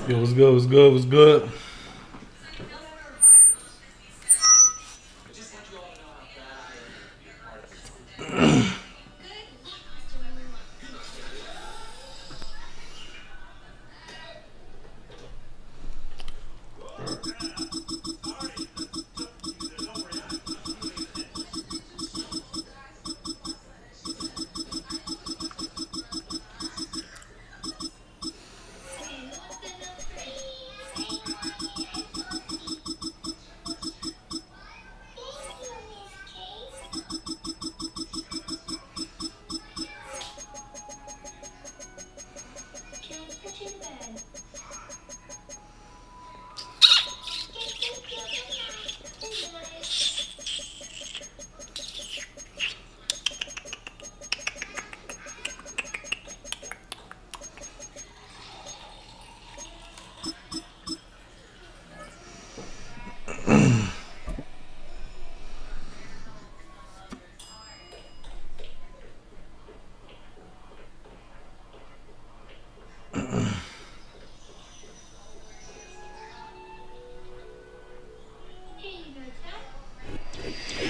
Yo, what's good? What's good? What's good?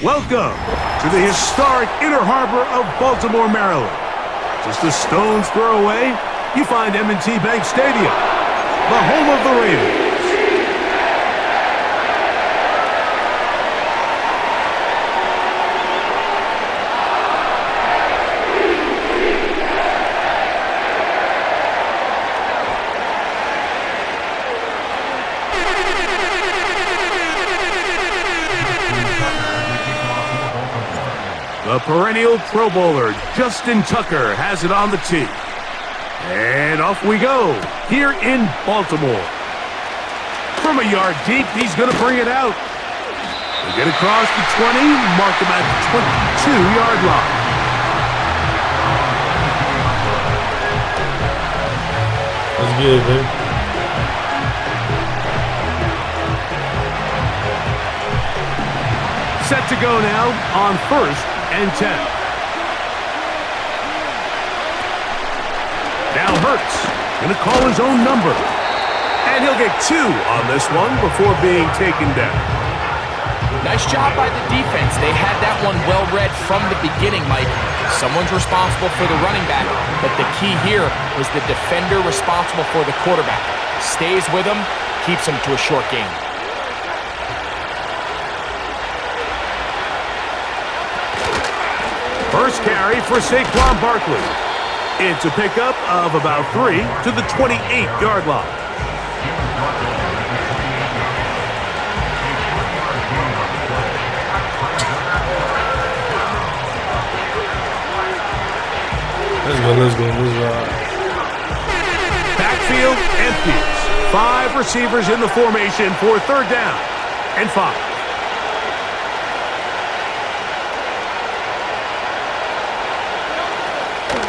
Welcome to the historic Inner Harbor of Baltimore, Maryland. Just a stone's throw away, you find M&T Bank Stadium, the home of the Ravens. The perennial Pro Bowler, Justin Tucker, has it on the tee. And off we go, here in Baltimore. From a yard deep, he's going to bring it out. They get across the 20, mark him at the 22-yard line. That's good, baby. Set to go now on 1st and 10. Now Hurts gonna call his own number. And he'll get 2 on this one before being taken down. Nice job by the defense. They had that one well read from the beginning, Mike. Someone's responsible for the running back, but the key here was the defender responsible for the quarterback. Stays with him, keeps him to a short game. First carry for Saquon Barkley. It's a pickup of about 3 to the 28-yard line. Let's go. Let's ride. Backfield empties. 5 receivers in the formation for 3rd down and 5.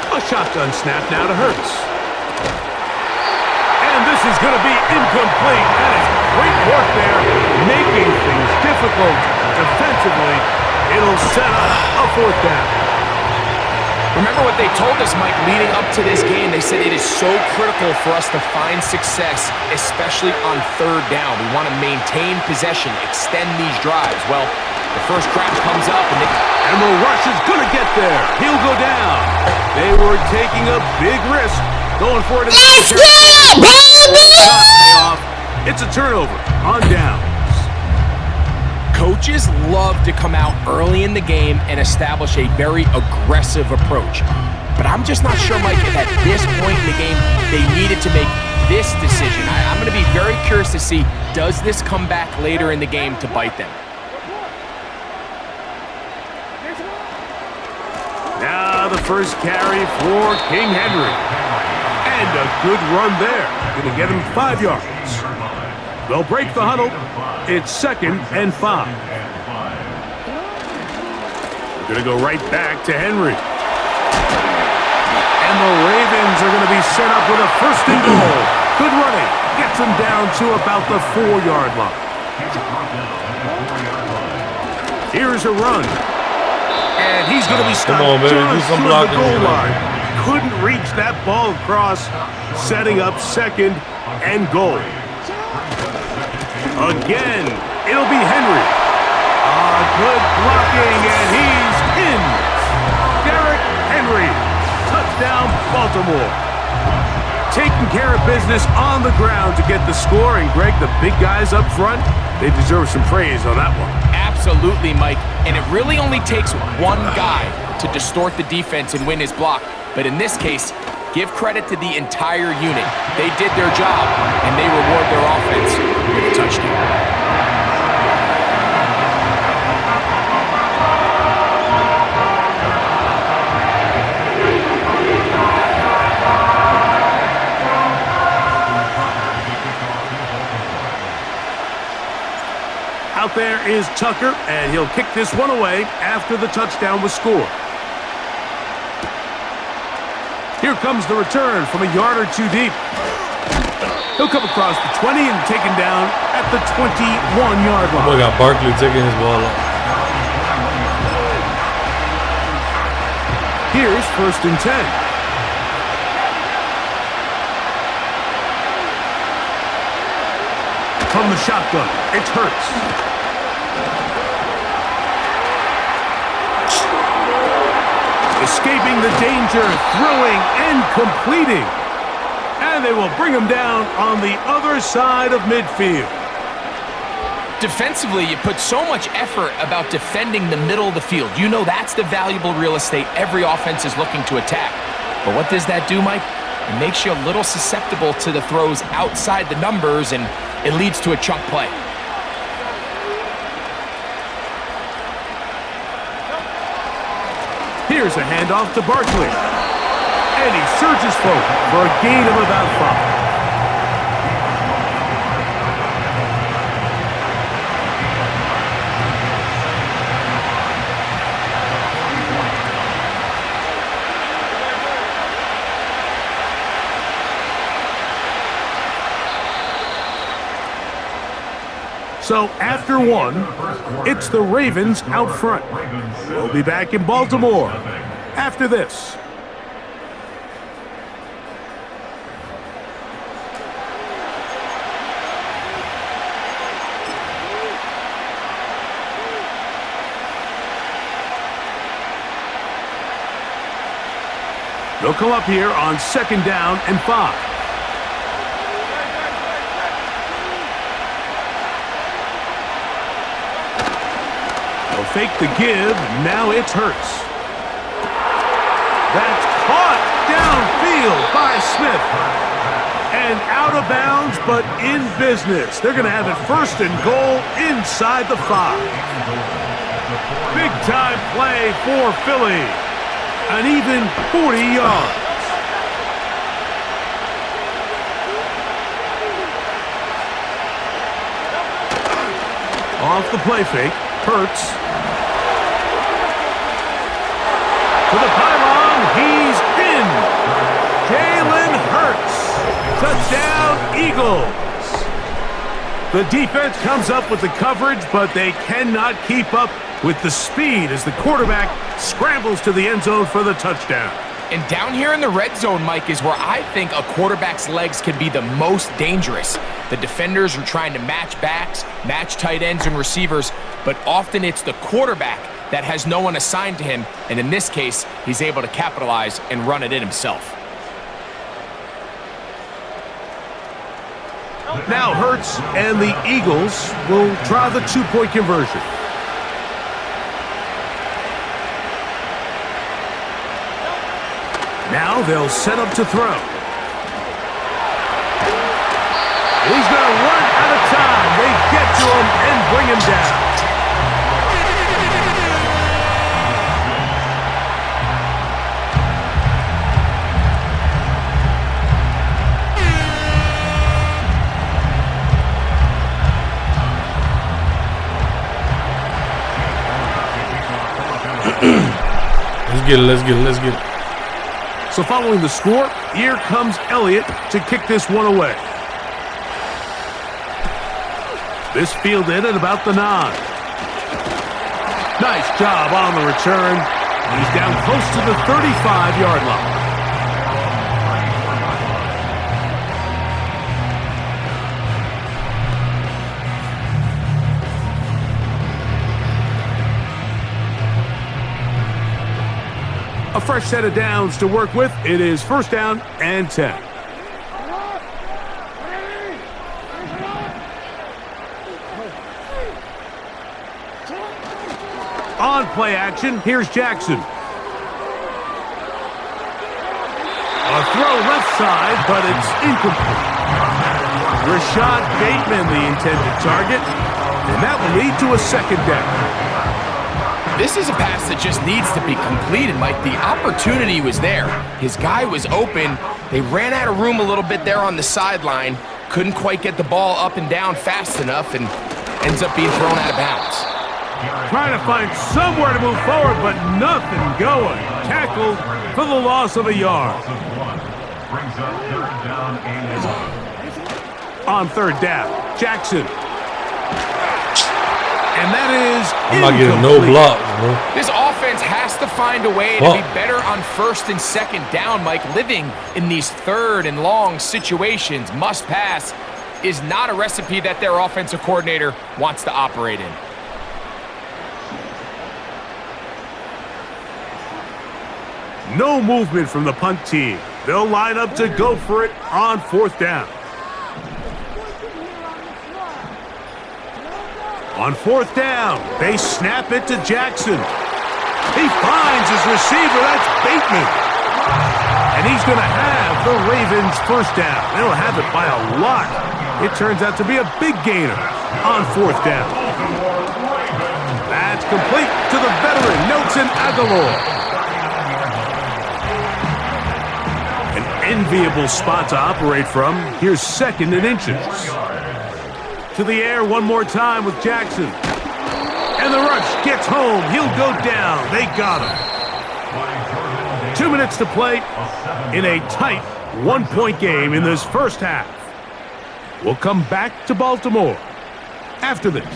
A shotgun snap now to Hurts. And this is going to be incomplete. That is great work there, making things difficult defensively. It'll set up a 4th down. Remember what they told us, Mike, leading up to this game. They said it is so critical for us to find success, especially on 3rd down. We want to maintain possession, extend these drives. Well, the first crash comes up, and the rush is going to get there. He'll go down. They were taking a big risk, going for it. Let's get it, baby! It's a turnover on downs. Coaches love to come out early in the game and establish a very aggressive approach. But I'm just not sure, Mike, if at this point in the game they needed to make this decision. I'm going to be very curious to see, does this come back later in the game to bite them? Now the first carry for King Henry. And a good run there. Going to get him 5 yards. They'll break the huddle. It's 2nd and 5. We're going to go right back to Henry. And the Ravens are going to be set up with a 1st and goal. Good running. Gets them down to about the 4-yard line. Here's a run. And he's going to be stopped Come on, baby. Do just some short of the blocking, goal you know. line. Couldn't reach that ball across, setting up second and goal. Again, it'll be Henry. Good blocking, and he's in. Derrick Henry, touchdown, Baltimore. Taking care of business on the ground to get the score, and Greg, the big guys up front, they deserve some praise on that one. Absolutely, Mike. And it really only takes one guy to distort the defense and win his block. But in this case, give credit to the entire unit. They did their job, and they reward their offense with a touchdown. Out there is Tucker, and he'll kick this one away after the touchdown was scored. Here comes the return from a yard or two deep. He'll come across the 20 and taken down at the 21-yard line. Boy, got Barkley taking his ball up. Here's 1st and 10. From the shotgun, it's Hurts. Escaping the danger, throwing and completing. And they will bring him down on the other side of midfield. Defensively, you put so much effort about defending the middle of the field. You know that's the valuable real estate every offense is looking to attack. But what does that do, Mike? It makes you a little susceptible to the throws outside the numbers, and it leads to a chunk play. Here's a handoff to Barkley. And he surges forward for a gain of about 5. So after one, it's the Ravens out front. We'll be back in Baltimore after this. They'll come up here on 2nd down and 5. Fake the give, now it's Hurts. That's caught downfield by Smith. And out of bounds, but in business. They're going to have it 1st and goal inside the 5. Big time play for Philly. An even 40 yards. Off the play fake, Hurts. To the pylon, he's in. Jalen Hurts. Touchdown, Eagles. The defense comes up with the coverage, but they cannot keep up with the speed as the quarterback scrambles to the end zone for the touchdown. And down here in the red zone, Mike, is where I think a quarterback's legs can be the most dangerous. The defenders are trying to match backs, match tight ends and receivers, but often it's the quarterback that has no one assigned to him, and in this case, he's able to capitalize and run it in himself. Now Hurts and the Eagles will try the 2-point conversion. Now they'll set up to throw. He's going to run out of time. They get to him and bring him down. Let's get it. So following the score, here comes Elliott to kick this one away. This fielded at about the 9. Nice job on the return. He's down close to the 35-yard line. A fresh set of downs to work with. It is first down and 10. On play action, here's Jackson. A throw left side, but it's incomplete. Rashad Bateman, the intended target, and that will lead to a second down. This is a pass that just needs to be completed, Mike. The opportunity was there. His guy was open. They ran out of room a little bit there on the sideline. Couldn't quite get the ball up and down fast enough and ends up being thrown out of bounds. Trying to find somewhere to move forward, but nothing going. Tackled for the loss of a yard. On third down, Jackson. And that is I'm not getting no blocks, bro. This offense has to find a way to be better on first and second down, Mike. Living in these third and long situations, must pass, is not a recipe that their offensive coordinator wants to operate in. No movement from the punt team. They'll line up to go for it on fourth down. On fourth down, they snap it to Jackson. He finds his receiver, that's Bateman. And he's going to have the Ravens first down. They'll have it by a lot. It turns out to be a big gainer on fourth down. That's complete to the veteran, Nelson Aguilar. An enviable spot to operate from. Here's second and inches. To the air one more time with Jackson. And the rush gets home. He'll go down. They got him. 2 minutes to play in a tight one-point game in this first half. We'll come back to Baltimore after this.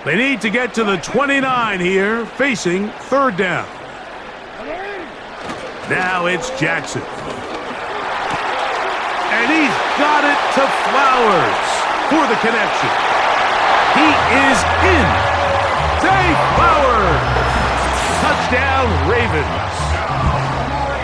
They need to get to the 29 here, facing third down. Now it's Jackson. And he's got it to Flowers for the connection. He is in. Zay Flowers. Touchdown, Ravens.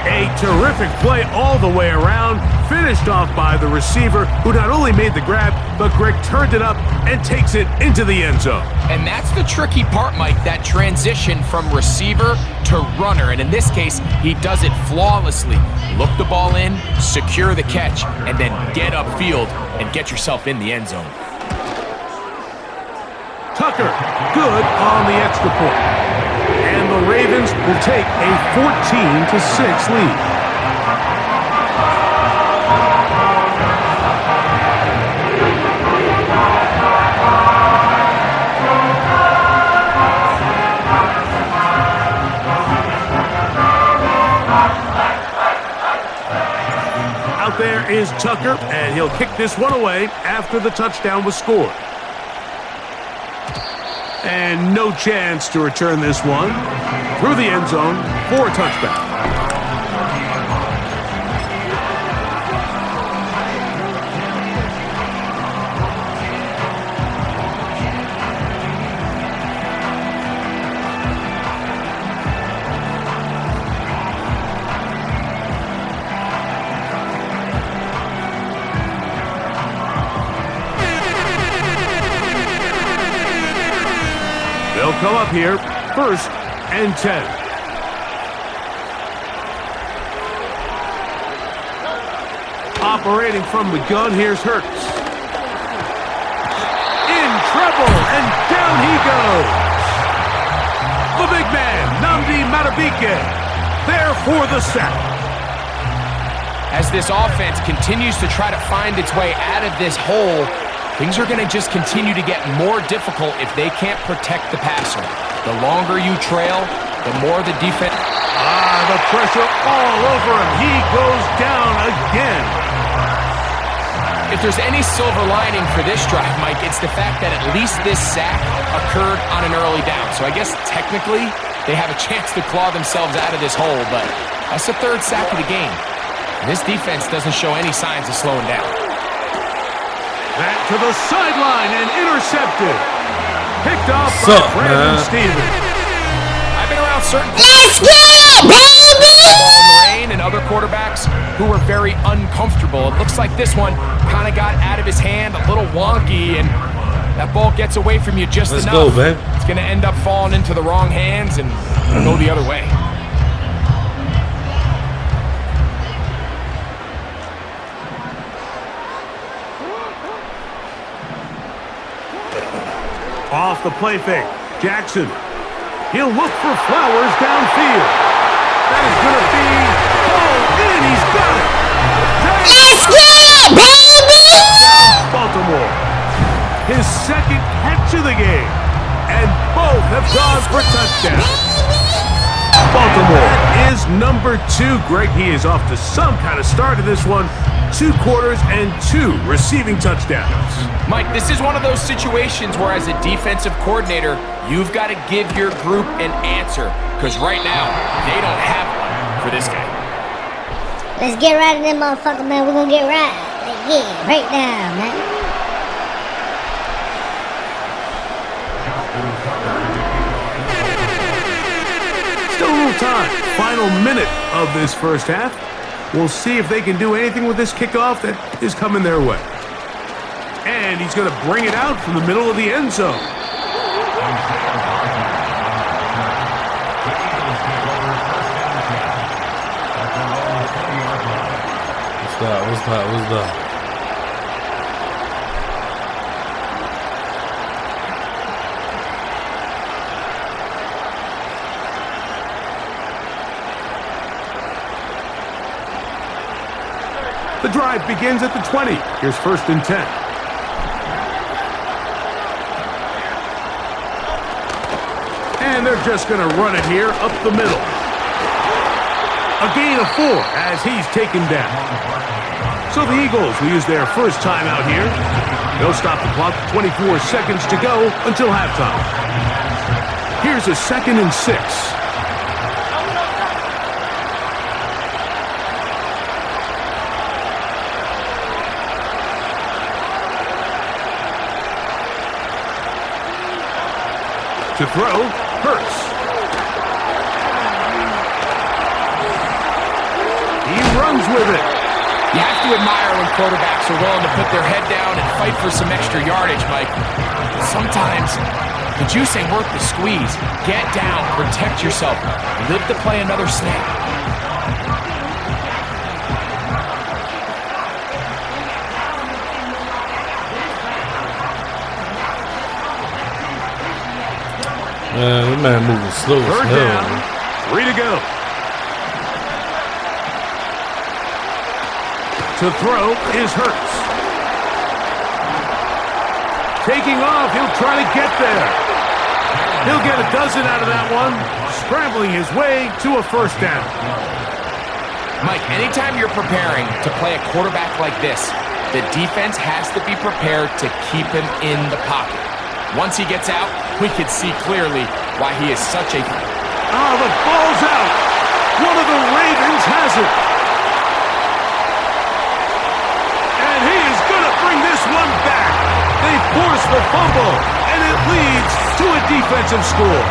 A terrific play all the way around, finished off by the receiver, who not only made the grab, but Greg turned it up and takes it into the end zone. And that's the tricky part, Mike, that transition from receiver to runner. And in this case, he does it flawlessly. Look the ball in, secure the catch, and then get upfield and get yourself in the end zone. Tucker, good on the extra point. And the Ravens will take a 14-6 lead. Out there is Tucker, and he'll kick this one away after the touchdown was scored. And no chance to return this one through the end zone for a touchback. They'll come up here, first and 10. Operating from the gun, here's Hurts. In trouble, and down he goes. The big man, Nnamdi Madubuike, there for the sack. As this offense continues to try to find its way out of this hole, things are going to just continue to get more difficult if they can't protect the passer. The longer you trail, the more the defense... The pressure all over him. He goes down again. if there's any silver lining for this drive, Mike, it's the fact that at least this sack occurred on an early down. So I guess technically they have a chance to claw themselves out of this hole, but that's the third sack of the game. And this defense doesn't show any signs of slowing down. Back to the sideline and intercepted. Picked off by Sup, Brandon man? Stevens. I've been around certain Let's get it, baby! and other quarterbacks who were very uncomfortable. It looks like this one kind of got out of his hand, a little wonky, and that ball gets away from you just Let's enough. go, babe. It's going to end up falling into the wrong hands and go the other way. Off the play fake. Jackson. He'll look for Flowers downfield. That is going to be hauled in. He's got it. Let's get it, baby! Baltimore. His second catch of the game. And both have gone for touchdowns. Baltimore is number 2. Greg, he is off to some kind of start in this one. 2 quarters and 2 receiving touchdowns. Mike, this is one of those situations where as a defensive coordinator, you've got to give your group an answer. Because right now, they don't have one for this guy. Let's get right in there, motherfucker, man. We're gonna get right. Let's get right now, man. Still a little time. Final minute of this first half. We'll see if they can do anything with this kickoff that is coming their way. And he's going to bring it out from the middle of the end zone. What's that? The drive begins at the 20. Here's 1st and 10. And they're just going to run it here up the middle. A gain of 4 as he's taken down. So the Eagles will use their first time out here. They'll stop the clock, 24 seconds to go until halftime. Here's a 2nd and 6. To throw, Hurts. He runs with it. You have to admire when quarterbacks are willing to put their head down and fight for some extra yardage, Mike. But sometimes the juice ain't worth the squeeze. Get down, protect yourself, live to play another snap. Man, that man moving slow as Third hell. down, Man. 3 to go. To throw is Hurts. Taking off, he'll try to get there. He'll get a dozen out of that one, scrambling his way to a 1st down. Mike, anytime you're preparing to play a quarterback like this, the defense has to be prepared to keep him in the pocket. Once he gets out, we can see clearly why he is such a... Oh, the ball's out. One of the Ravens has it. And he is going to bring this one back. They force the fumble, and it leads to a defensive score.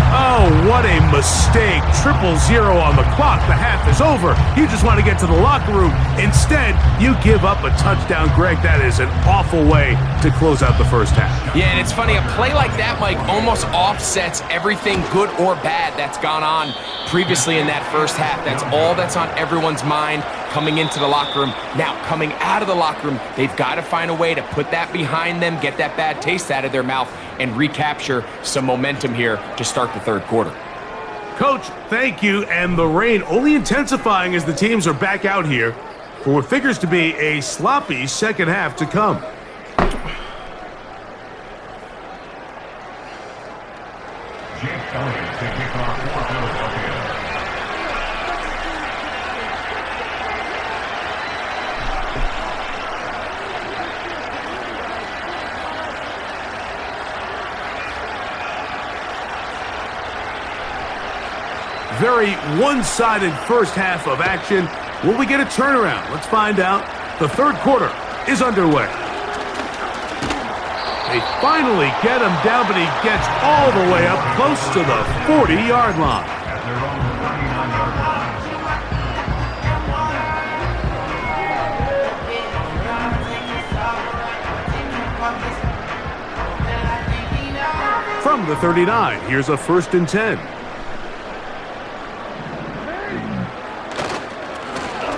Oh, what a mistake. 0-0 on the clock. The half is over. You just want to get to the locker room. Instead, you give up a touchdown, Greg. That is an awful way to close out the first half. Yeah, and it's funny, a play like that, Mike, almost offsets everything good or bad that's gone on previously in that first half. That's all that's on everyone's mind coming into the locker room. Now, coming out of the locker room, they've got to find a way to put that behind them, get that bad taste out of their mouth, and recapture some momentum here to start the third quarter. Coach, thank you. And the rain only intensifying as the teams are back out here for what figures to be a sloppy second half to come. very one-sided first half of action. Will we get a turnaround? Let's find out. The third quarter is underway. They finally get him down, but he gets all the way up close to the 40-yard line. From the 39, here's a 1st and 10.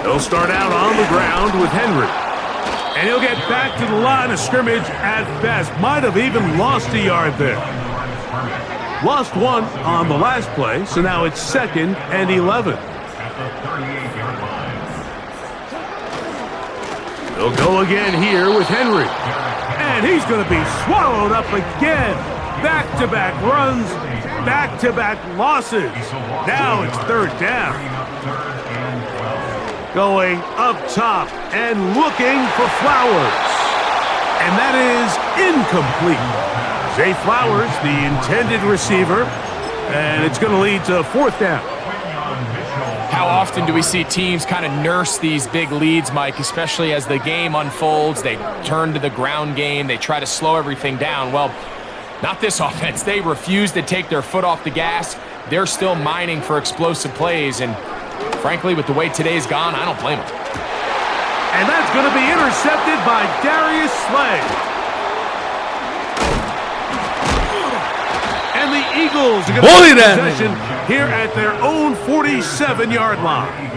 He'll start out on the ground with Henry. And he'll get back to the line of scrimmage at best. Might have even lost a yard there. Lost one on the last play, so now it's 2nd and 11. He'll go again here with Henry. And he's going to be swallowed up again. Back-to-back runs, back-to-back losses. Now it's 3rd down. Going up top and looking for Flowers. And that is incomplete. Zay Flowers, the intended receiver, and it's going to lead to 4th down. How often do we see teams kind of nurse these big leads, Mike, especially as the game unfolds? They turn to the ground game. They try to slow everything down. Well, not this offense. They refuse to take their foot off the gas. They're still mining for explosive plays, and frankly, with the way today's gone, I don't blame them. And that's going to be intercepted by Darius Slay. And the Eagles are going to get possession here at their own 47-yard line.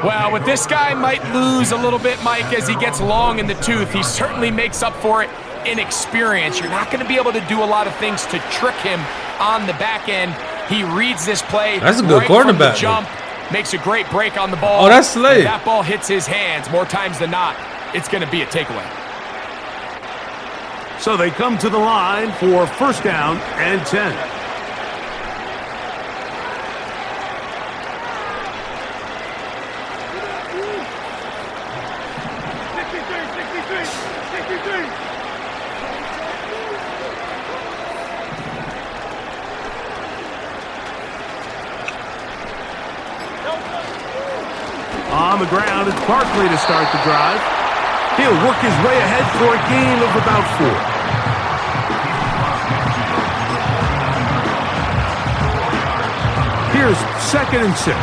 Well, with this guy might lose a little bit, Mike, as he gets long in the tooth. He certainly makes up for it in experience. You're not going to be able to do a lot of things to trick him on the back end. He reads this play. That's a good quarterback. Jump, makes a great break on the ball. Oh, that's Slade. If that ball hits his hands more times than not, it's going to be a takeaway. So they come to the line for 1st down and 10. On the ground, it's Barkley to start the drive. He'll work his way ahead for a gain of about 4. Here's 2nd and 6.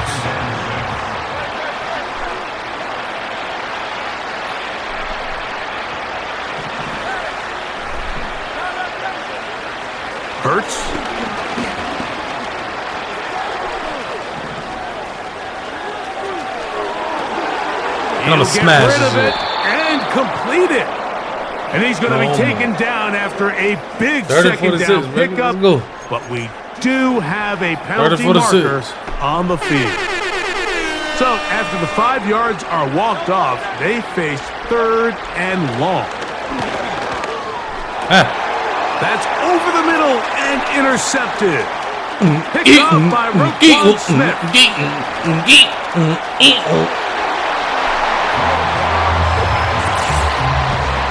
Hurts. I'm gonna smash rid of it and complete it. And he's going to be taken down after a big 2nd down pickup. But we do have a penalty marker on the field. So after the 5 yards are walked off, they face 3rd and long. That's over the middle and intercepted. Picked up by Roquan Smith.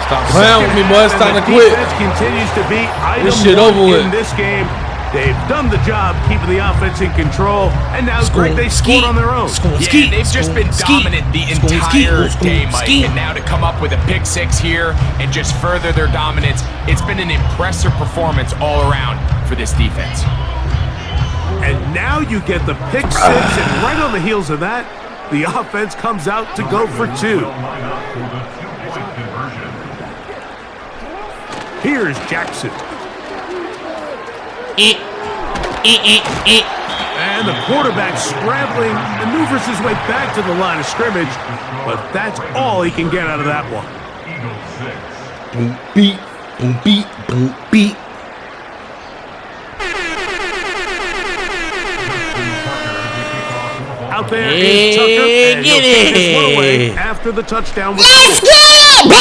Stop playing with me, boy. It's time to quit. Continues to be this shit over with. In this game, they've done the job keeping the offense in control, and now they scored on their own. Yeah, they've just been dominant the entire day, Mike. And now to come up with a pick 6 here and just further their dominance, it's been an impressive performance all around for this defense. And now you get the pick 6, and right on the heels of that, the offense comes out to go for 2. Here's Jackson. And the quarterback scrambling, maneuvers his way back to the line of scrimmage, but that's all he can get out of that one. Boom, beat, boom, beat, boom, beat. Out there is Tucker, and he'll take his one away after the touchdown was scored.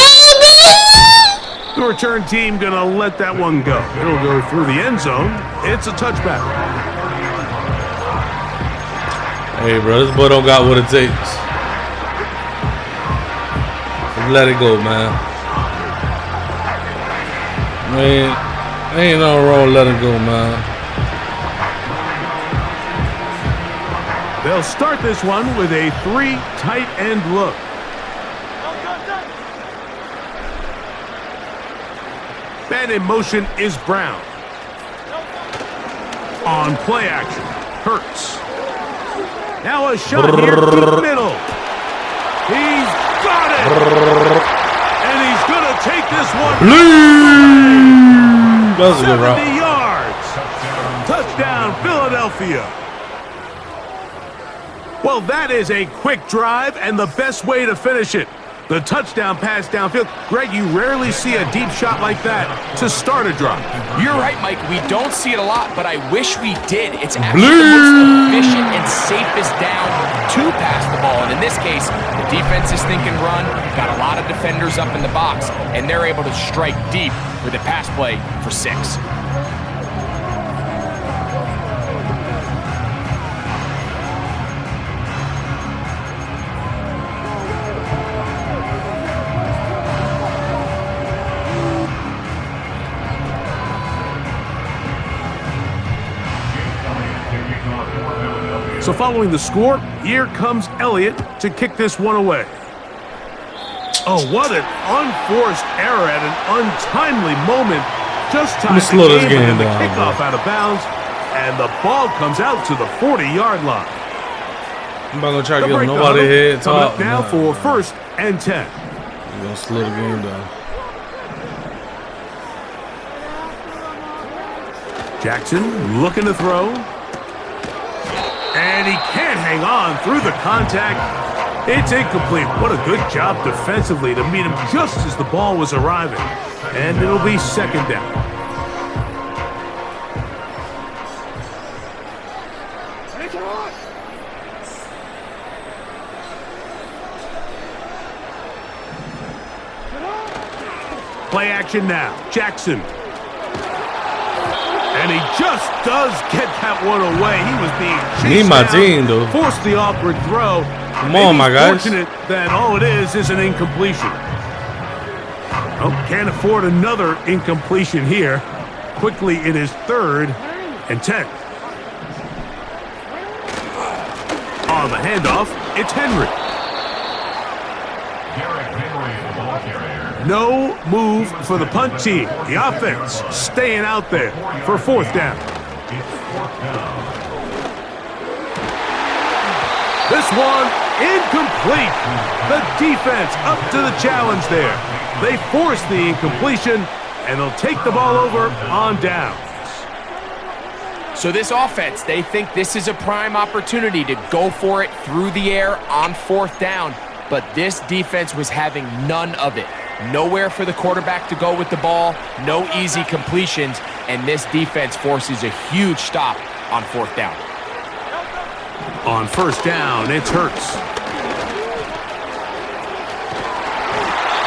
The return team gonna let that one go. It'll go through the end zone. It's a touchback. Hey, bro, this boy don't got what it takes. Just let it go, man. Ain't nothing wrong with letting go, man. They'll start this one with a 3 tight end look. Man in motion is Brown. On play action, Hurts. Now a shot here deep middle. He's got it! And he's going to take this one. That was a good route. 70 yards. Touchdown, Philadelphia. Well, that is a quick drive and the best way to finish it. The touchdown pass downfield. Greg, you rarely see a deep shot like that to start a drive. You're right, Mike. We don't see it a lot, but I wish we did. It's actually the most efficient and safest down to pass the ball. And in this case, the defense is thinking run, got a lot of defenders up in the box, and they're able to strike deep with a pass play for 6. So following the score, here comes Elliott to kick this one away. Oh, what an unforced error at an untimely moment. Just time to slow this game the down, kickoff out of bounds, and the ball comes out to the 40-yard line. I'm about to try to The get break nobody huddle head coming top. up now for 1st and 10. We're going to slow the game down. Jackson looking to throw. And he can't hang on through the contact. It's incomplete. What a good job defensively to meet him just as the ball was arriving. And it'll be 2nd down. Play action now. Jackson. And he just does get that one away. He was being chased Need my down, team, though. Forced the awkward throw. Come on, my guys. Fortunate that all it is an incompletion. Oh, can't afford another incompletion here. Quickly, it is 3rd and 10. On the handoff, it's Henry. No move for the punt team. The offense staying out there for 4th down. This one incomplete. The defense up to the challenge there. They force the incompletion, and they'll take the ball over on downs. So this offense, they think this is a prime opportunity to go for it through the air on 4th down, but this defense was having none of it. Nowhere for the quarterback to go with the ball, no easy completions, and this defense forces a huge stop on 4th down. On 1st down, it's Hurts.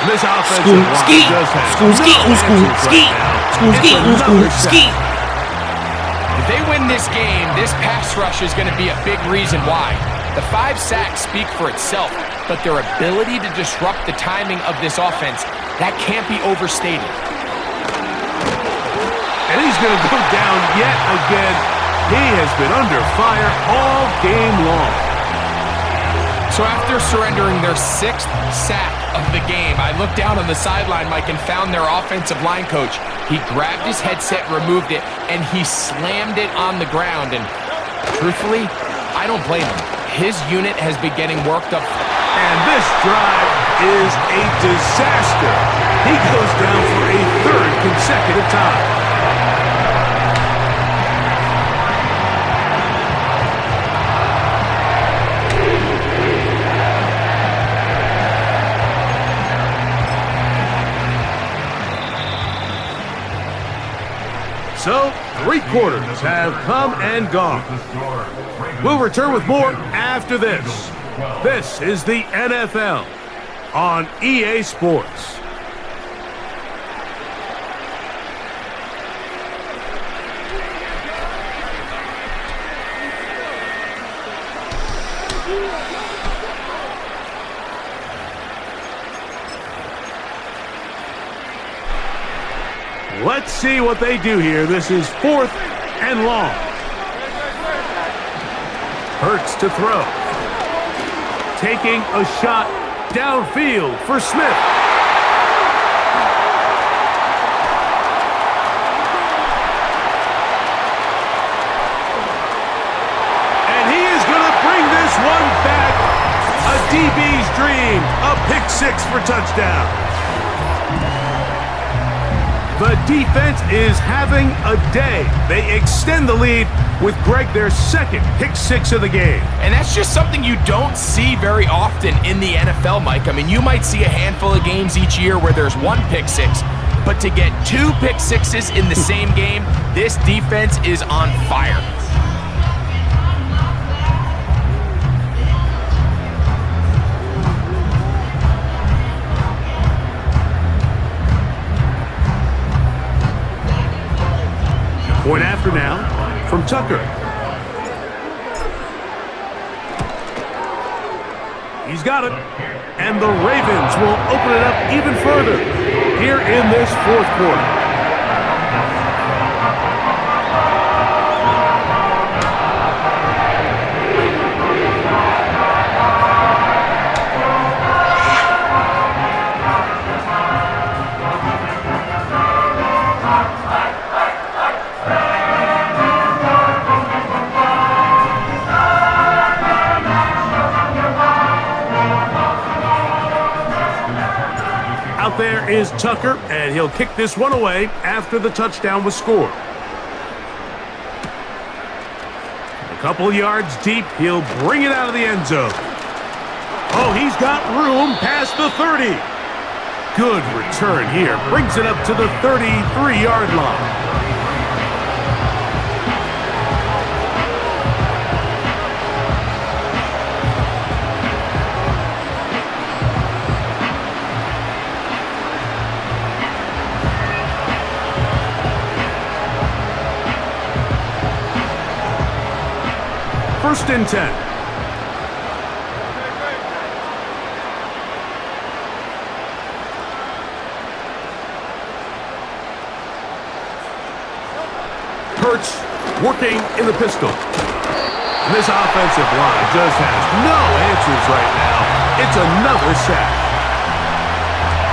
This offensive line does have no answers right now. If they win this game, this pass rush is going to be a big reason why. The 5 sacks speak for itself, but their ability to disrupt the timing of this offense, that can't be overstated. And he's going to go down yet again. He has been under fire all game long. So after surrendering their 6th sack of the game, I looked down on the sideline, Mike, and found their offensive line coach. He grabbed his headset, removed it, and he slammed it on the ground. And truthfully, I don't blame him. His unit has been getting worked up. And this drive is a disaster. He goes down for a 3rd consecutive time. So, 3 quarters have come and gone. We'll return with more after this. This is the NFL on EA Sports. Let's see what they do here. This is 4th and long. Hurts to throw. Taking a shot downfield for Smith. And he is going to bring this one back. A DB's dream. A pick six for touchdown. The defense is having a day. They extend the lead with Greg their second pick six of the game. And that's just something you don't see very often in the NFL, Mike. I mean, you might see a handful of games each year where there's one pick six, but to get two pick sixes in the same game, this defense is on fire. Point after now from Tucker. He's got it. And the Ravens will open it up even further here in this fourth quarter. There is Tucker, and he'll kick this one away after the touchdown was scored. A couple yards deep, he'll bring it out of the end zone. Oh, he's got room past the 30. Good return here. Brings it up to the 33-yard line. First and 10. Hurts working in the pistol. And this offensive line just has no answers right now. It's another sack.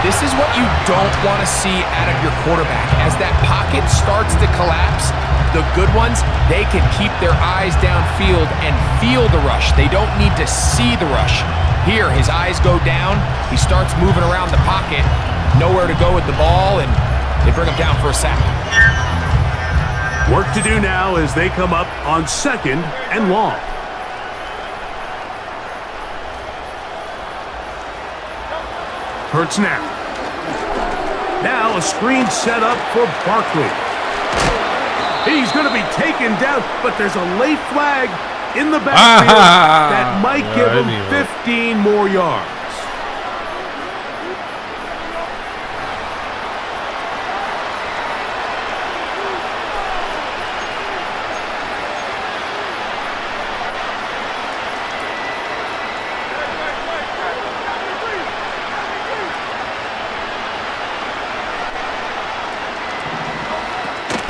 This is what you don't want to see out of your quarterback. As that pocket starts to collapse, the good ones, they can keep their eyes downfield and feel the rush. They don't need to see the rush. Here, his eyes go down. He starts moving around the pocket. Nowhere to go with the ball, and they bring him down for a sack. Work to do now as they come up on second and long. Hurts now. Now a screen set up for Barkley. He's going to be taken down, but there's a late flag in the backfield that might give him 15 more yards.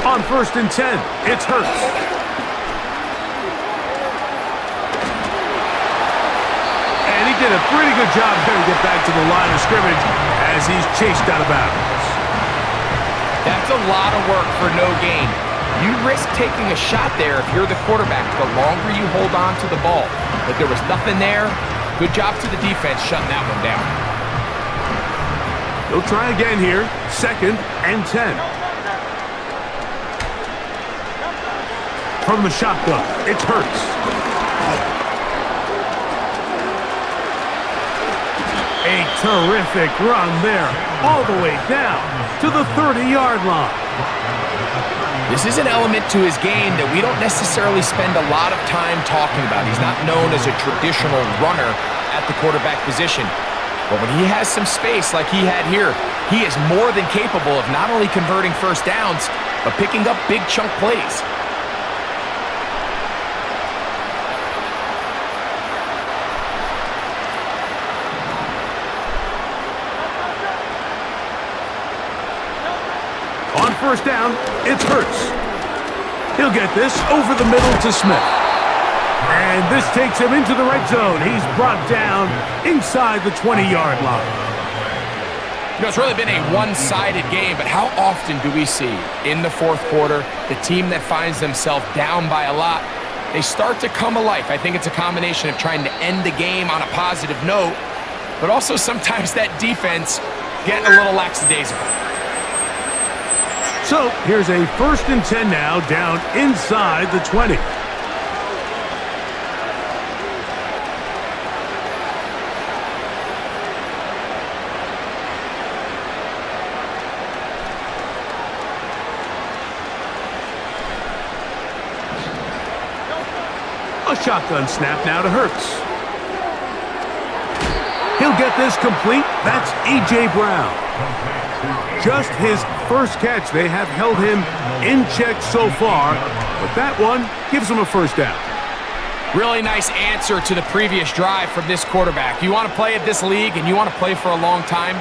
On first and 10, it's Hurts. And he did a pretty good job there to get back to the line of scrimmage as he's chased out of bounds. That's a lot of work for no gain. You risk taking a shot there if you're the quarterback the longer you hold on to the ball. But there was nothing there. Good job to the defense shutting that one down. They'll try again here. Second and 10. From the shotgun, it's Hurts. A terrific run there, all the way down to the 30-yard line. This is an element to his game that we don't necessarily spend a lot of time talking about. He's not known as a traditional runner at the quarterback position. But when he has some space like he had here, he is more than capable of not only converting first downs, but picking up big chunk plays. On first down, it's Hurts. He'll get this over the middle to Smith. And this takes him into the red zone. He's brought down inside the 20-yard line. You know, it's really been a one-sided game, but how often do we see in the fourth quarter the team that finds themselves down by a lot, they start to come alive? I think it's a combination of trying to end the game on a positive note, but also sometimes that defense getting a little lackadaisical. So here's a 1st and 10 now, down inside the 20. A shotgun snap now to Hurts. He'll get this complete. That's A.J. Brown. Just his first catch. They have held him in check so far, but that one gives him a 1st down. Really nice answer to the previous drive from this quarterback. You want to play at this league and you want to play for a long time,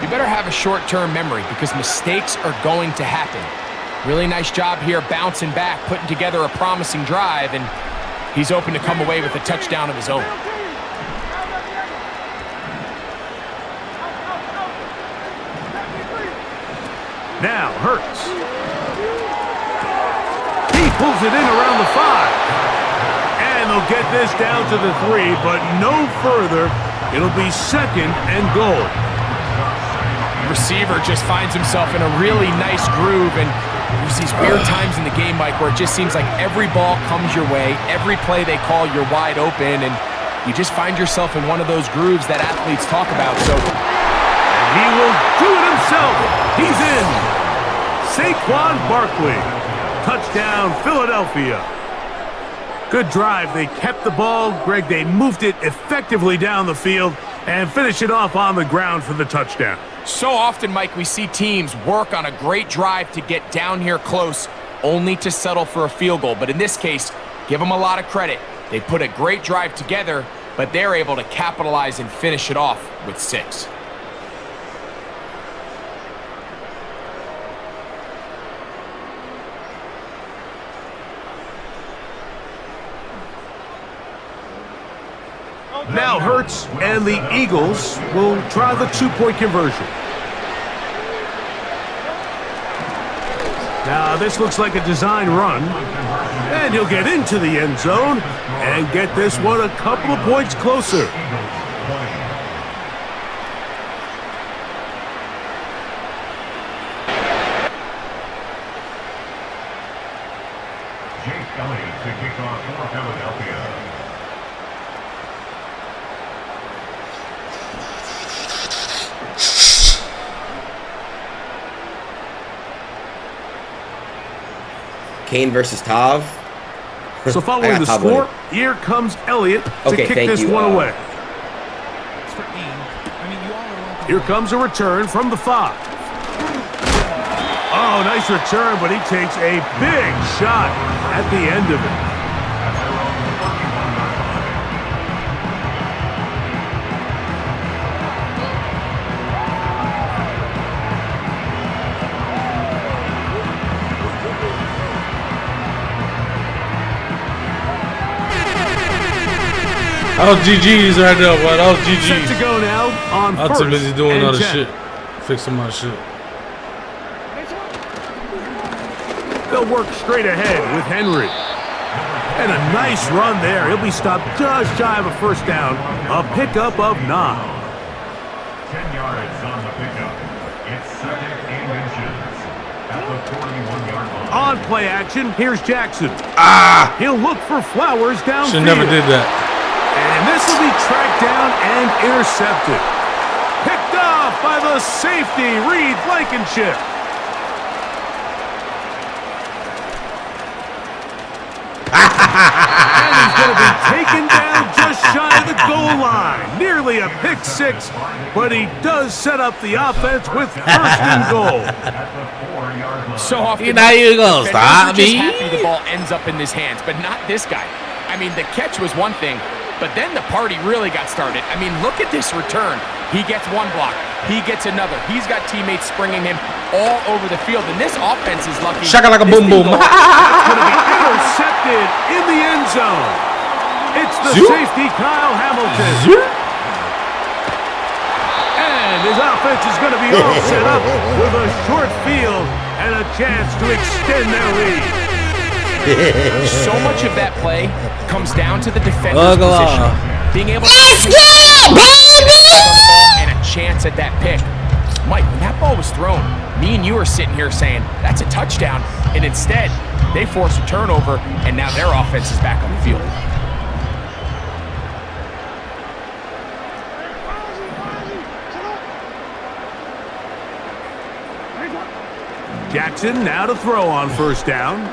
you better have a short-term memory because mistakes are going to happen. Really nice job here bouncing back, putting together a promising drive, and he's open to come away with a touchdown of his own. Now Hurts. He pulls it in around the 5. And they'll get this down to the 3, but no further. It'll be 2nd and goal. The receiver just finds himself in a really nice groove, and there's these weird times in the game, Mike, where it just seems like every ball comes your way, every play they call, you're wide open, and you just find yourself in one of those grooves that athletes talk about. So he will do it himself. He's in. Saquon Barkley. Touchdown, Philadelphia. Good drive. They kept the ball. Greg, they moved it effectively down the field and finished it off on the ground for the touchdown. So often, Mike, we see teams work on a great drive to get down here close, only to settle for a field goal. But in this case, give them a lot of credit. They put a great drive together, but they're able to capitalize and finish it off with 6. Now Hurts and the Eagles will try the 2-point conversion. Now this looks like a design run. And he'll get into the end zone and get this one a couple of points closer. To kick off for Philadelphia. Kane versus Tav. So following the score, here comes Elliott to kick this one away. Here comes a return from the 5. Oh, nice return, but he takes a big shot at the end of it. I was GG's right there, but I was Set GG's. to go now on I was too busy doing 1st and other 10. shit, fixing my shit. They'll work straight ahead with Henry. And a nice run there. He'll be stopped just shy of a 1st down. A pickup of 9. 10 yards on the pickup. It's 2nd and inches at the 41-yard line. On play action, here's Jackson. He'll look for Flowers downfield. Should never did that. And this will be tracked down and intercepted. Picked off by the safety, Reed Blankenship. And he's going to be taken down just shy of the goal line. Nearly a pick 6, but he does set up the offense with 1st and goal. So often, You're not even gonna defenders stop are just me. happy the ball ends up in his hands, but not this guy. I mean, the catch was one thing, but then the party really got started. I mean, look at this return. He gets one block. He gets another. He's got teammates springing him all over the field, and this offense is lucky. Shaka like a This boom boom. field goal Going to be intercepted in the end zone. the Zoom. safety, Kyle Hamilton. Zoom. And his offense is going to be all set up with a short field and a chance to extend their lead. So much of that play comes down to the defender's Ugh. position. Being able to Let's get it, baby! and a chance at that pick. Mike, when that ball was thrown, me and you are sitting here saying, that's a touchdown. And instead, they force a turnover, and now their offense is back on the field. Jackson now to throw on first down.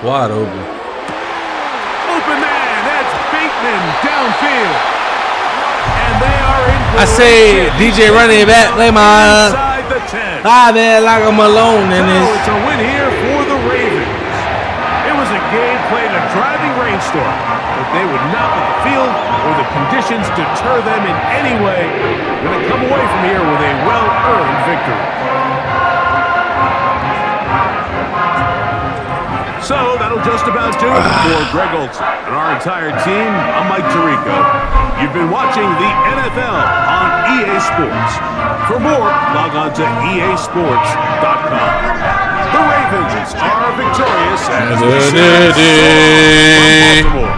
Wide open. Open man, that's Bateman downfield. And they are in. I say, DJ running back, play my inside the 10. man like I'm alone in So this. it's a win here for the Ravens. It was a game played in a driving rainstorm, but they would not let the field or the conditions deter them in any way. They're going to come away from here with a well-earned victory. So that'll just about do it for Greg Olson and our entire team. I'm Mike Tirico. You've been watching the NFL on EA Sports. For more, log on to easports.com. The Ravens are victorious as we said from Baltimore.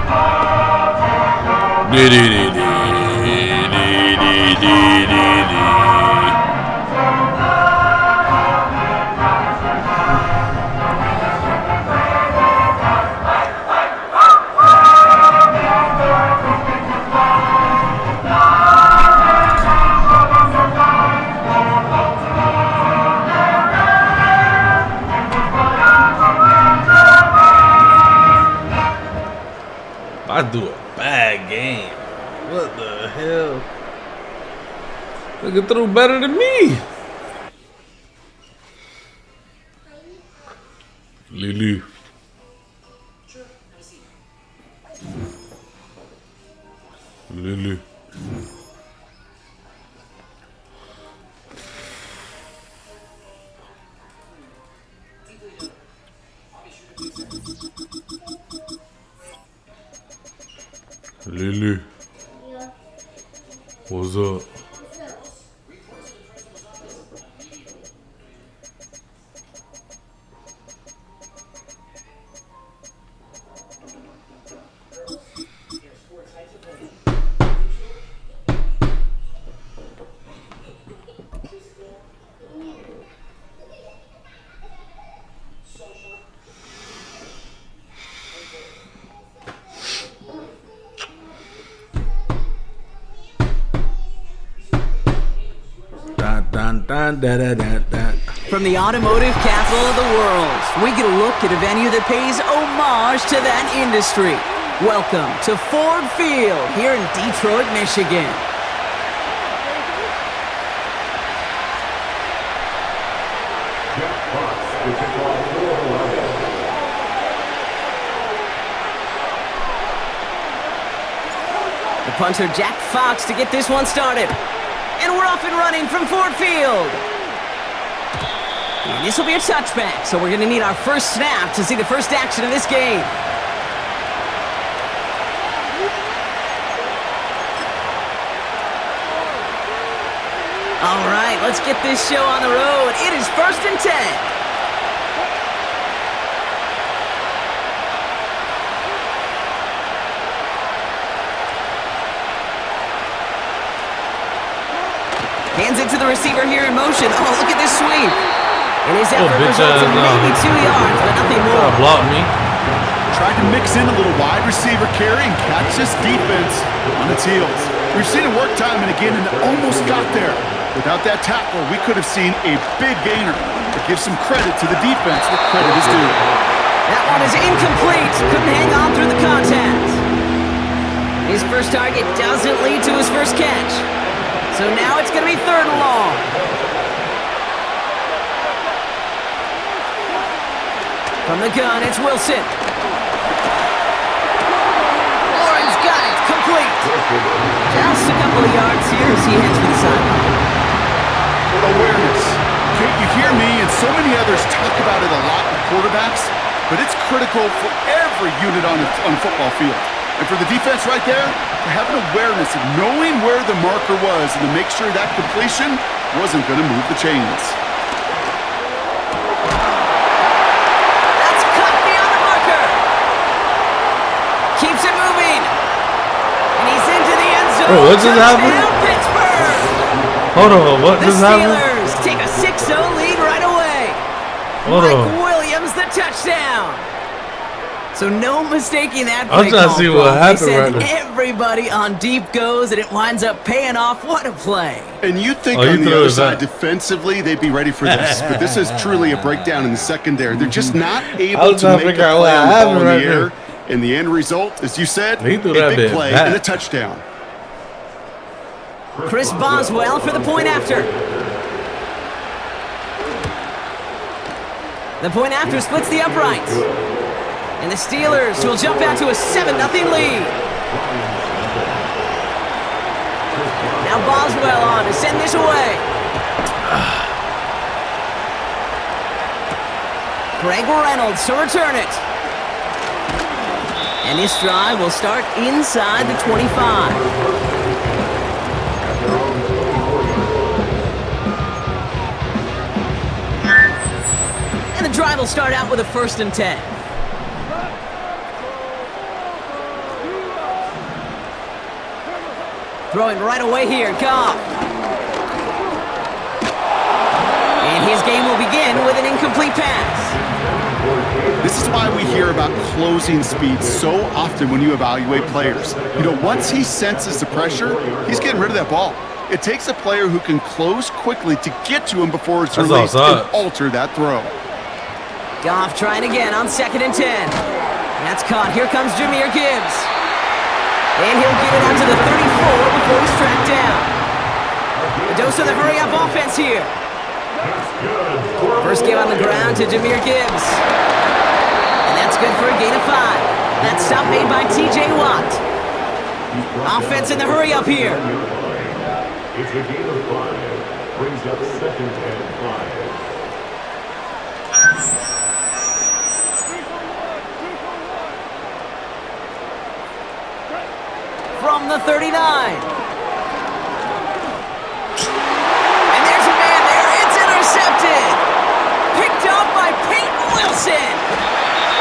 I do a bad game. What the hell? Nigga threw better than me. Lulu. Lulu. Lulu. What's up? From the automotive capital of the world, we get a look at a venue that pays homage to that industry. Welcome to Ford Field here in Detroit, Michigan. The punter Jack Fox to get this one started. And we're off and running from Ford Field. And this will be a touchback, so we're going to need our first snap to see the first action of this game. All right, let's get this show on the road. It is 1st and 10. Hands it to the receiver here in motion. Oh, look at this sweep. And his effort results in maybe 2 yards, but nothing more. Blocked me. Tried to mix in a little wide receiver carry and catch this defense on its heels. We've seen it work time and again and almost got there. Without that tackle, we could have seen a big gainer. But give some credit to the defense where credit is due. That one is incomplete. Couldn't hang on through the contact. His first target doesn't lead to his first catch. So now it's going to be 3rd and long. From the gun, it's Wilson. Lauren's got it. Complete. Just a couple of yards here as he heads for the sideline. Awareness. Kate, you hear me and so many others talk about it a lot with quarterbacks, but it's critical for every unit on a football field. And for the defense right there, to have an awareness of knowing where the marker was and to make sure that completion wasn't going to move the chains. That's caught beyond the marker. Keeps it moving. And he's into the end zone. Oh, what just happened? Touchdown, Pittsburgh. Hold on, what The just happened? Steelers take a 6-0 lead right away. Hold Mike on. Williams, the touchdown. So no mistaking that I'm play trying to call, see Bron. what happened They send right now. everybody on deep goes, and it winds up paying off. What a play. And you think Oh, you on the threw other it side, back. defensively, they'd be ready for this. But this is truly a breakdown in the secondary. They're just not I able was to trying to make a figure out play what on the ball happened in right the air. there. And the end result, as you said, He a threw that big bit play back. and a touchdown. Chris Boswell for the point after. The point after splits the uprights. And the Steelers will jump out to a 7-0 lead. Now Boswell on to send this away. Greg Reynolds to return it. And this drive will start inside the 25. And the drive will start out with a 1st and 10. Throwing right away here, Goff. And his game will begin with an incomplete pass. This is why we hear about closing speed so often when you evaluate players. You know, once he senses the pressure, he's getting rid of that ball. It takes a player who can close quickly to get to him before it's That's released and offside. alter that throw. Goff trying again on 2nd and 10. That's caught. Here comes Jahmyr Gibbs. And he'll get it out to the 34 before he's tracked down. A dose of the hurry-up offense here. First give on the ground to Jahmyr Gibbs. And that's good for a gain of 5. That stop made by T.J. Watt. Offense in the hurry-up here. It's a gain of 5. Brings up 2nd and 5. From the 39. And there's a man there. It's intercepted. Picked off by Peyton Wilson.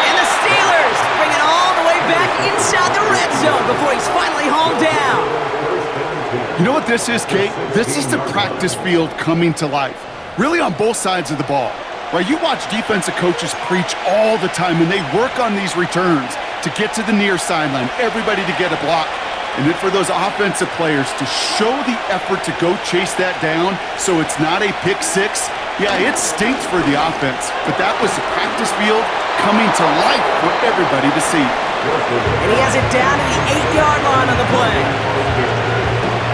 And the Steelers bring it all the way back inside the red zone before he's finally hauled down. You know what this is, Kate? This is the practice field coming to life. Really on both sides of the ball. Right? You watch defensive coaches preach all the time when they work on these returns to get to the near sideline, everybody to get a block. And then for those offensive players to show the effort to go chase that down so it's not a pick six, yeah, it stinks for the offense. But that was the practice field coming to life for everybody to see. And he has it down to the 8-yard line on the play.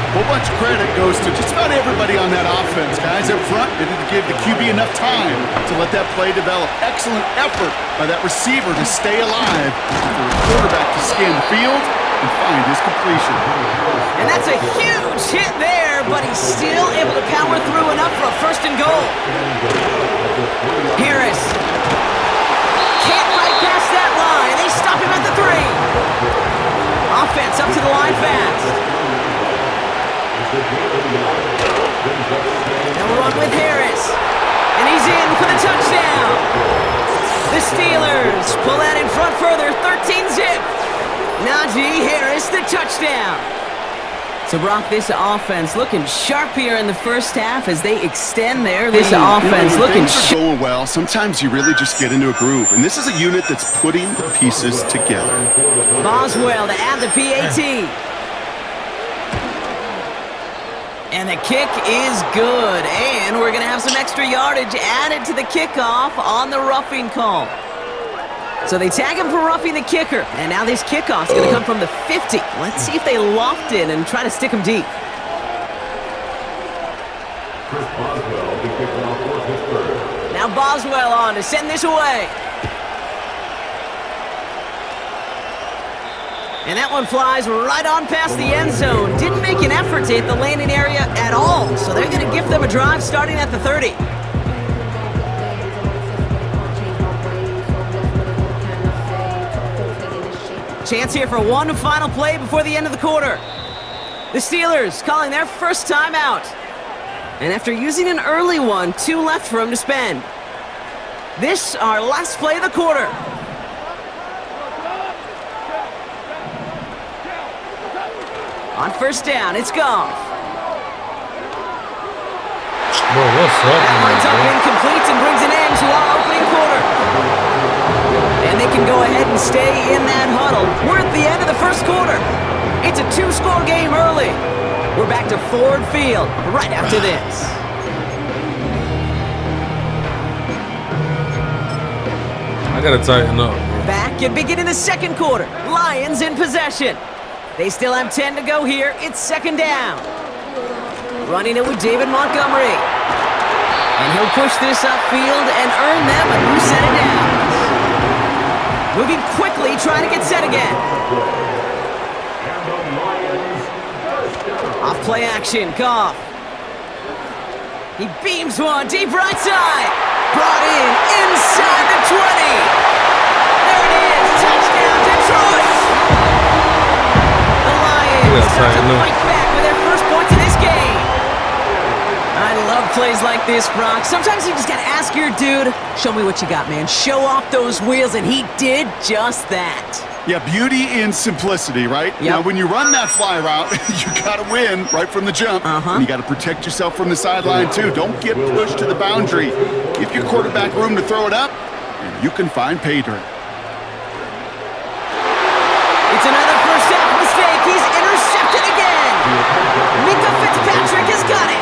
A whole bunch of credit goes to just about everybody on that offense. Guys up front, they didn't give the QB enough time to let that play develop. Excellent effort by that receiver to stay alive for the quarterback to scan the field and find his completion. And that's a huge hit there, but he's still able to power through enough for a 1st and goal. Harris can't fight past that line. They stop him at the 3. Offense up to the line fast. They'll run with Harris. And he's in for the touchdown. The Steelers pull that in front further, 13-zip. Najee Harris, the touchdown. So, Brock, this offense looking sharp here in the first half as they extend their lead. This offense When looking things are going well, sometimes you really just get into a groove. And this is a unit that's putting the pieces together. Boswell to add the PAT. And the kick is good. And we're going to have some extra yardage added to the kickoff on the roughing call. So they tag him for roughing the kicker. And now this kickoff's going to come from the 50. Let's see if they loft in and try to stick him deep. Chris Boswell, the kickoff for Pittsburgh. Now Boswell on to send this away. And that one flies right on past the end zone. Didn't make an effort to hit the landing area at all. So they're going to give them a drive starting at the 30. chance here for one final play before the end of the quarter. The Steelers calling their first timeout. And after using an early one, 2 left for them to spend. This, our last play of the quarter. On first down, it's Goff. Bro, what's up, That lines up man? incomplete and brings an end to our opening quarter. And they can go ahead and stay in that huddle. We're at the end of the first quarter. It's a 2-score game early. We're back to Ford Field right after this. I gotta tighten up. Back and beginning the second quarter. Lions in possession. They still have 10 to go here. It's second down. Running it with David Montgomery. And he'll push this upfield and earn them a new set of downs. Moving quickly, trying to get set again. Off play action, Goff. He beams one deep right side. Brought in inside the 20. There it is, touchdown Detroit. The Lions start to fight back with their first points in this game. I love plays like this, Brock. Sometimes you just gotta ask your dude, show me what you got, man. Show off those wheels, and he did just that. Yeah, beauty in simplicity, right? Yep. Now, when you run that fly route, you got to win right from the jump. And you got to protect yourself from the sideline, too. Don't get pushed to the boundary. Give your quarterback room to throw it up, and you can find pay dirt. It's another first half mistake. He's intercepted again. Mika Fitzpatrick has got it.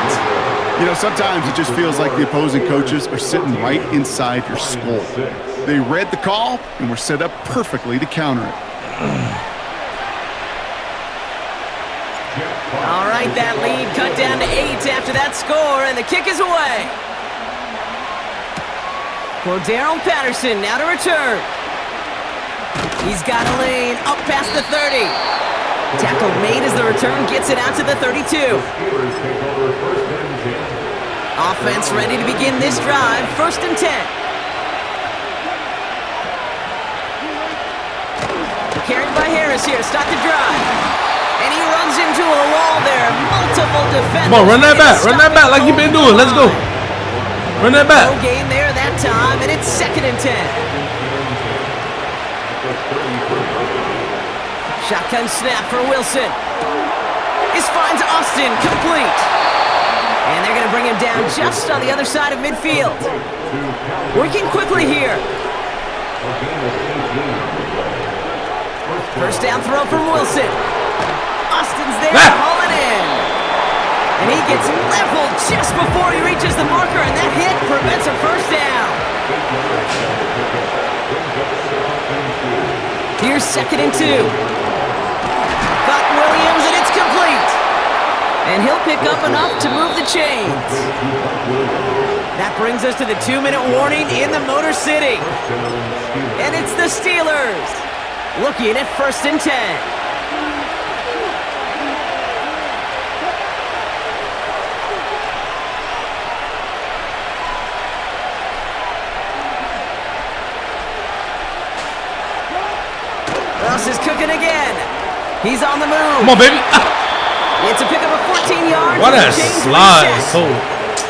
You know, sometimes it just feels like the opposing coaches are sitting right inside your skull. They read the call and were set up perfectly to counter it. All right, that lead cut down to 8 after that score, and the kick is away. Cordero Patterson now to return. He's got a lane up past the 30. Tackle made as the return gets it out to the 32. Offense ready to begin this drive, 1st and 10. Carried by Harris here to start the drive. And he runs into a wall there. Multiple defenders. Come on, run that back. Run that back like you've been doing. Let's go. Run that back. No gain there that time, and it's 2nd and 10. Shotgun snap for Wilson. This finds Austin complete. And they're going to bring him down just on the other side of midfield. Working quickly here. First down throw from Wilson. Austin's there to haul it in. And he gets leveled just before he reaches the marker, and that hit prevents a first down. Here's 2nd and 2. Got Williams, and it's complete. And he'll pick up enough to move the chains. That brings us to the 2-minute warning in the Motor City. And it's the Steelers looking at 1st and 10. Russ is cooking again. He's on the move. Come on, baby. It's a pickup of 14 yards. What a slide. So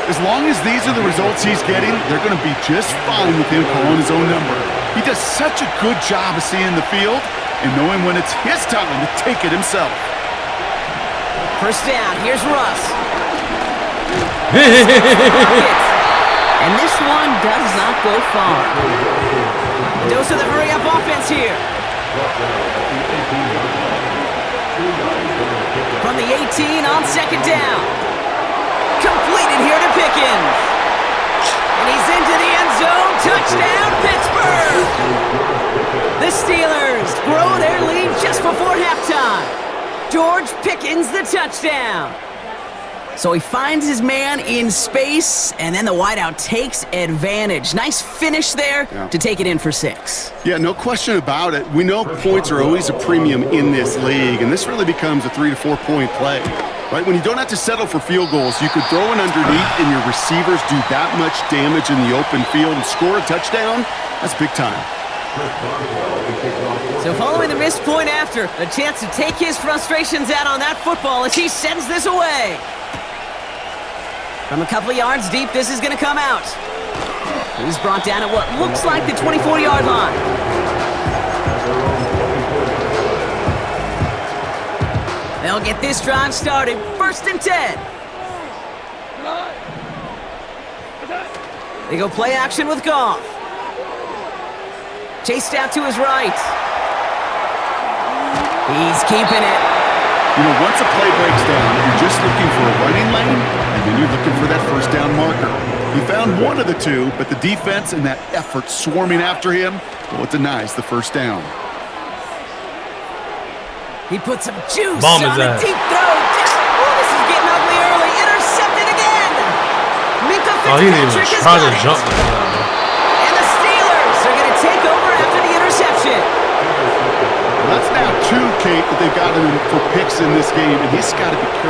As long as these are the results he's getting, they're going to be just fine with him calling his own number. He does such a good job of seeing the field and knowing when it's his time to take it himself. First down, here's Russ. And this one does not go far. Dose of the hurry-up offense here. From the 18 on 2nd down. Completed here to Pickens. And he's into the end zone. Touchdown, Pittsburgh! The Steelers grow their lead just before halftime. George Pickens, the touchdown. So he finds his man in space, and then the wideout takes advantage. Nice finish there to take it in for 6. Yeah, no question about it. We know points are always a premium in this league, and this really becomes a 3 to 4 point play. Right, when you don't have to settle for field goals, you could throw it underneath and your receivers do that much damage in the open field and score a touchdown. That's big time. So following the missed point after, a chance to take his frustrations out on that football as he sends this away. From a couple of yards deep, this is going to come out. He's brought down at what looks like the 24-yard line. They'll get this drive started. 1st and 10. They go play action with Goff. Chased out to his right. He's keeping it. You know, once a play breaks down, you're just looking for a running lane, and then you're looking for that first down marker. He found one of the two, but the defense and that effort swarming after him, well, it denies the first down. He put some juice Bomb on his a ass. deep throw. This is getting ugly early. Intercepted again. Minka Oh, he didn't even Fitzpatrick has try got to it. jump. And the Steelers are going to take over after the interception. Well, that's now 2, Kate, that they've gotten him for picks in this game, and he's got to be careful.